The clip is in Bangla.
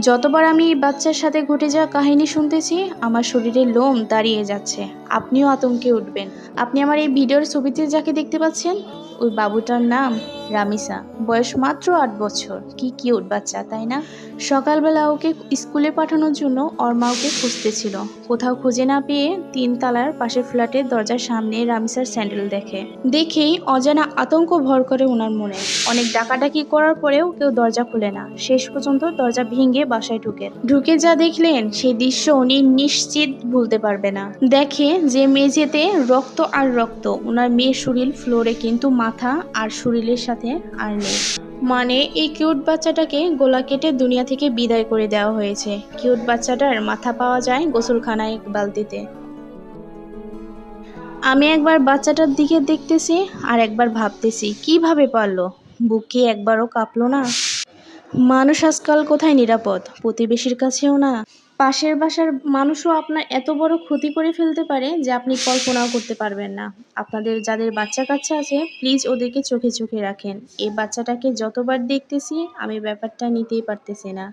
যতবার আমি এই বাচ্চার সাথে ঘটে যাওয়া কাহিনী শুনতেছি, আমার শরীরের লোম দাঁড়িয়ে যাচ্ছে। আপনিও আতঙ্কে উঠবেন। আপনি আমার এই ভিডিওর ছবিতে যাকে দেখতে পাচ্ছেন, ওই বাবুটার নাম রামিসা। বয়স মাত্র ৮ বছর। কি কিউট বাচ্চা, তাই না? সকালবেলা ওকে স্কুলে পাঠানোর জন্য ওর মা ওকে খুঁজতেছিল। কোথাও খুঁজে না পেয়ে ৩ তলার পাশের ফ্ল্যাটের দরজার সামনে রামিসার স্যান্ডেল দেখেই অজানা আতঙ্ক ভর করে ওনার মনে। অনেক ডাকাডাকি করার পরেও কেউ দরজা খুলে না। শেষ পর্যন্ত দরজা ভেঙে বাসায় ঢুকে যা দেখলেন, সেই দৃশ্য উনি নিশ্চিত ভুলতে পারবে না। দেখে যে মেঝেতে রক্ত আর রক্ত, ওনার মেয়ের শরীর ফ্লোরে, কিন্তু মাথা আর শরীরের সাথে আর নেই। মানে এই কিউট বাচ্চাটাকে গলা কেটে দুনিয়া থেকে বিদায় করে দেওয়া হয়েছে। কিউট বাচ্চাটার মাথা পাওয়া যায় গোসলখানায় এক বালতিতে। আমি একবার বাচ্চাটার দিকে দেখতেছি আর একবার ভাবতেছি কিভাবে পারলো। বুক কি একবারও কাঁপলো না? মানুষ আজকাল কোথায় নিরাপদ? প্রতিবেশীর কাছেও না। পাশের বাসার মানুষও আপনার এত বড় ক্ষতি করে ফেলতে পারে যে আপনি কল্পনাও করতে পারবেন না। আপনাদের যাদের বাচ্চা কাচ্চা আছে, প্লিজ ওদেরকে চোখে চোখে রাখেন। এই বাচ্চাটাকে যতবার দেখতেছি আমি ব্যাপারটা নিতেই পারতেছি না।